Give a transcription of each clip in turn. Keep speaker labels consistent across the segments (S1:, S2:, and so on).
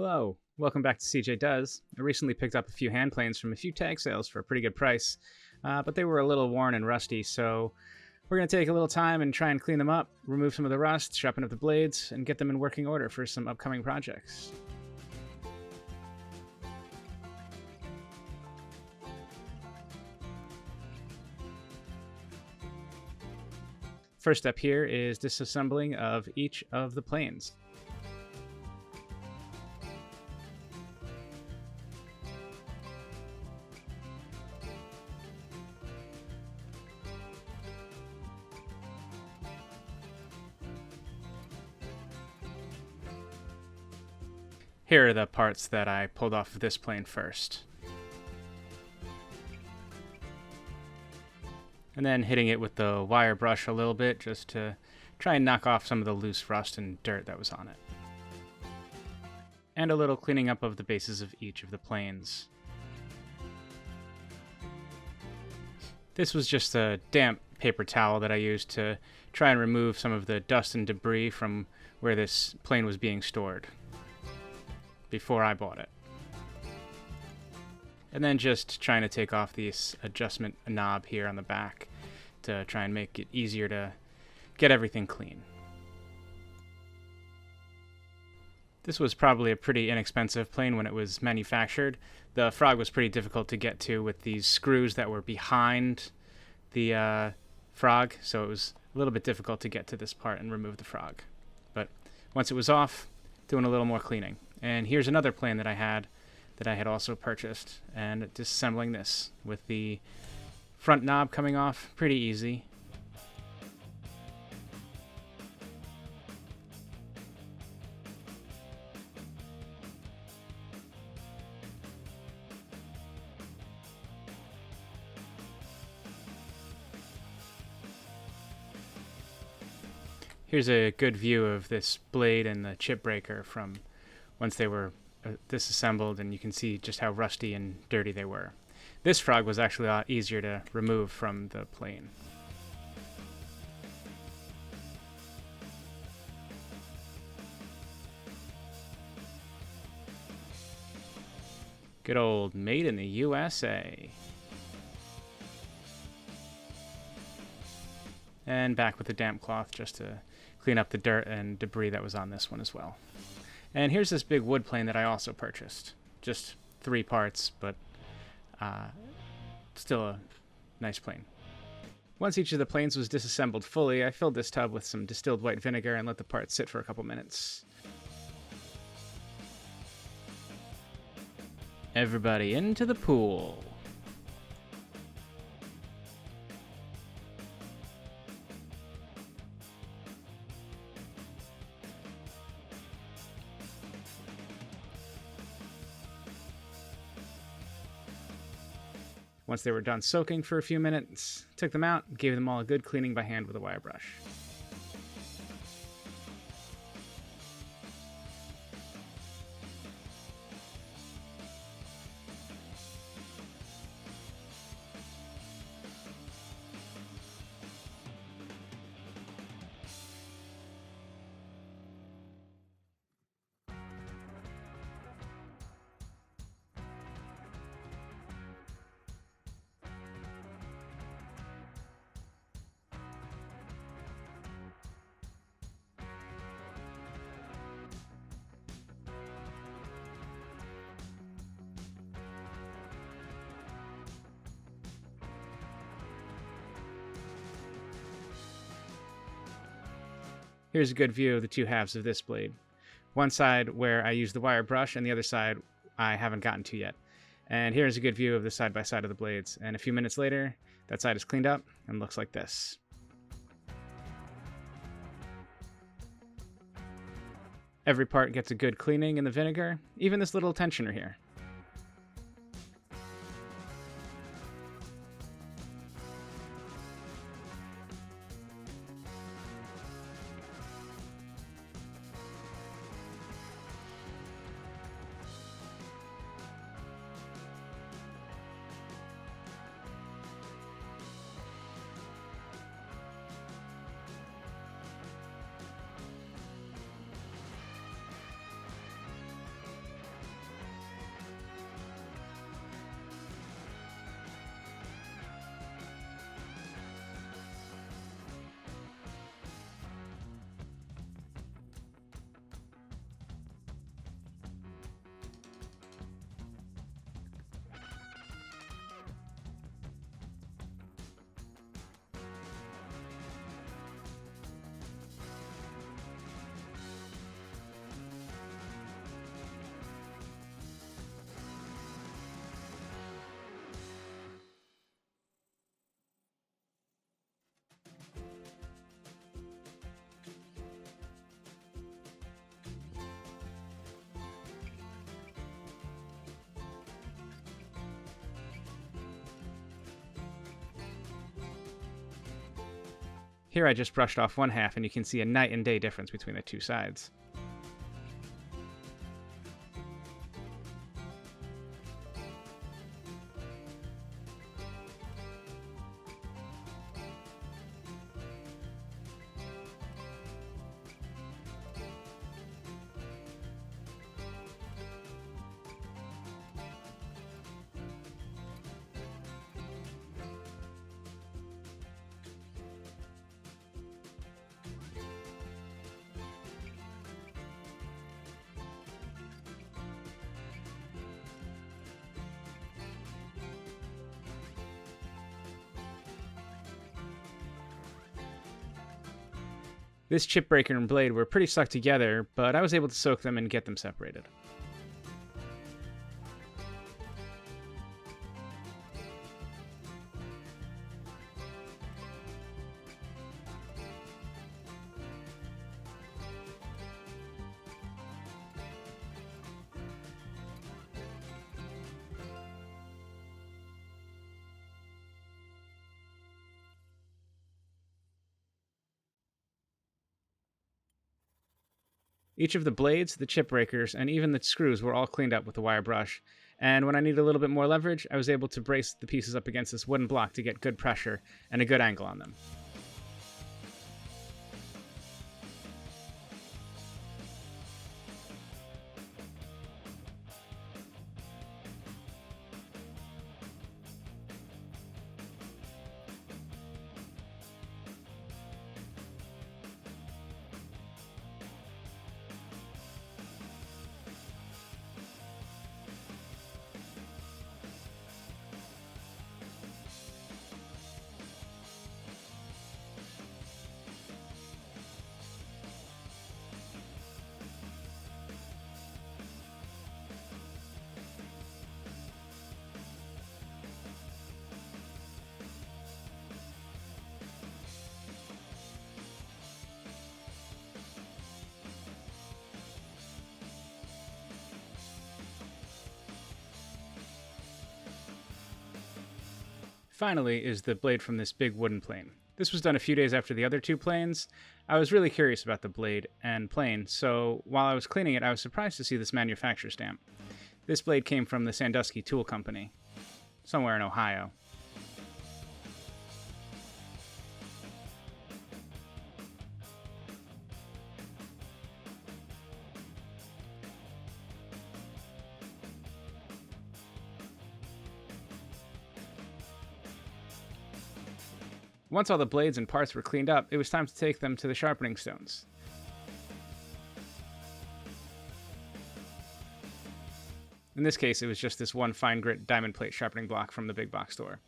S1: Hello, welcome back to CJ Does. I recently picked up a few hand planes from a few tag sales for a pretty good price, but they were a little worn and rusty, so we're going to take a little time and try and clean them up, remove some of the rust, sharpen up the blades, and get them in working order for some upcoming projects. First step here is disassembling of each of the planes. Here are the parts that I pulled off of this plane first. And then hitting it with the wire brush a little bit just to try and knock off some of the loose rust and dirt that was on it. And a little cleaning up of the bases of each of the planes. This was just a damp paper towel that I used to try and remove some of the dust and debris from where this plane was being stored before I bought it. And then just trying to take off this adjustment knob here on the back to try and make it easier to get everything clean. This was probably a pretty inexpensive plane when it was manufactured. The frog was pretty difficult to get to with these screws that were behind the frog, so it was a little bit difficult to get to this part and remove the frog. But once it was off, doing a little more cleaning. And here's another plane that I had also purchased, and disassembling this with the front knob coming off pretty easy. Here's a good view of this blade and the chip breaker from once they were disassembled, and you can see just how rusty and dirty they were. This frog was actually a lot easier to remove from the plane. Good old made in the USA. And back with the damp cloth just to clean up the dirt and debris that was on this one as well. And here's this big wood plane that I also purchased. Just 3 parts, but still a nice plane. Once each of the planes was disassembled fully, I filled this tub with some distilled white vinegar and let the parts sit for a couple minutes. Everybody into the pool. Once they were done soaking for a few minutes, took them out, gave them all a good cleaning by hand with a wire brush. Here's a good view of the two halves of this blade. One side where I used the wire brush, and the other side I haven't gotten to yet. And here's a good view of the side by side of the blades. And a few minutes later, that side is cleaned up and looks like this. Every part gets a good cleaning in the vinegar, even this little tensioner here. Here I just brushed off one half, and you can see a night and day difference between the two sides. This chip breaker and blade were pretty stuck together, but I was able to soak them and get them separated. Each of the blades, the chip breakers, and even the screws were all cleaned up with a wire brush, and when I needed a little bit more leverage, I was able to brace the pieces up against this wooden block to get good pressure and a good angle on them. Finally is the blade from this big wooden plane. This was done a few days after the other two planes. I was really curious about the blade and plane, so while I was cleaning it, I was surprised to see this manufacturer stamp. This blade came from the Sandusky Tool Company, somewhere in Ohio. Once all the blades and parts were cleaned up, it was time to take them to the sharpening stones. In this case, it was just this one fine grit diamond plate sharpening block from the big box store.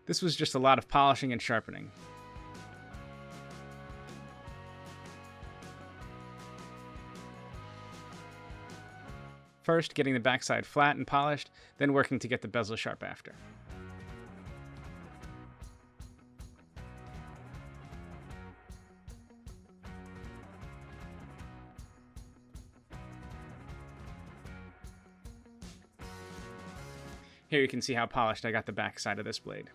S1: This was just a lot of polishing and sharpening. First, getting the backside flat and polished, then working to get the bezel sharp after. Here you can see how polished I got the backside of this blade.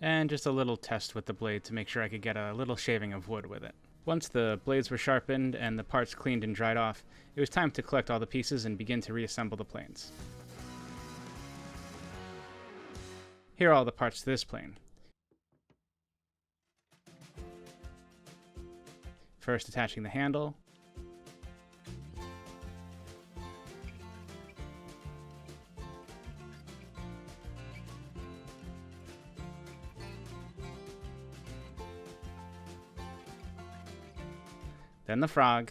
S1: and just a little test with the blade to make sure I could get a little shaving of wood with it. Once the blades were sharpened and the parts cleaned and dried off, it was time to collect all the pieces and begin to reassemble the planes. Here are all the parts to this plane. First, attaching the handle. Then the frog.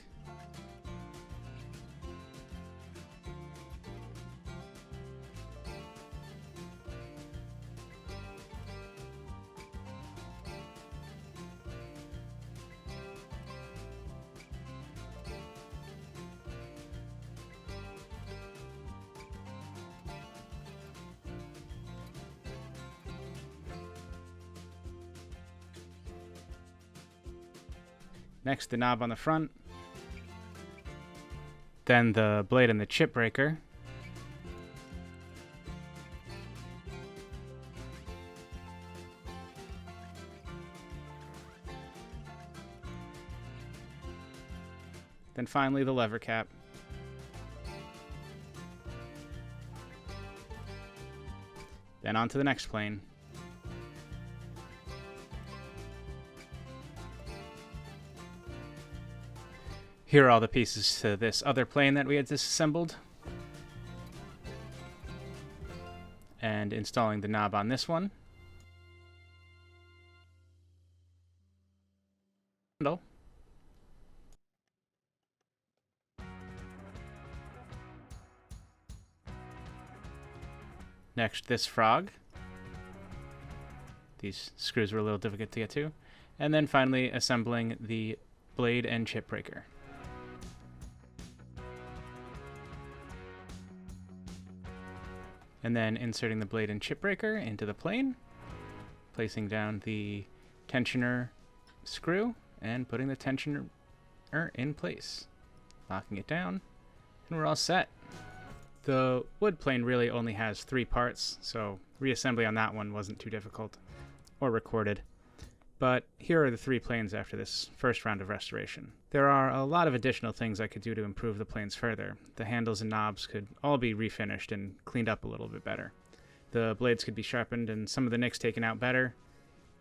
S1: Next, the knob on the front. Then the blade and the chip breaker. Then finally the lever cap. Then on to the next plane. Here are all the pieces to this other plane that we had disassembled. And installing the knob on this one. Handle. Next, this frog. These screws were a little difficult to get to. And then finally assembling the blade and chip breaker. And then inserting the blade and chip breaker into the plane, placing down the tensioner screw, and putting the tensioner in place. Locking it down, and we're all set. The wood plane really only has 3 parts, so reassembly on that one wasn't too difficult, or recorded. But here are the 3 planes after this first round of restoration. There are a lot of additional things I could do to improve the planes further. The handles and knobs could all be refinished and cleaned up a little bit better. The blades could be sharpened and some of the nicks taken out better.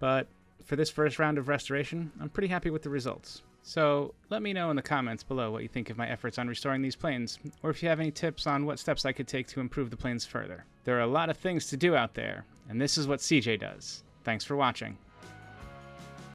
S1: But for this first round of restoration, I'm pretty happy with the results. So let me know in the comments below what you think of my efforts on restoring these planes, or if you have any tips on what steps I could take to improve the planes further. There are a lot of things to do out there, and this is what CJ does. Thanks for watching.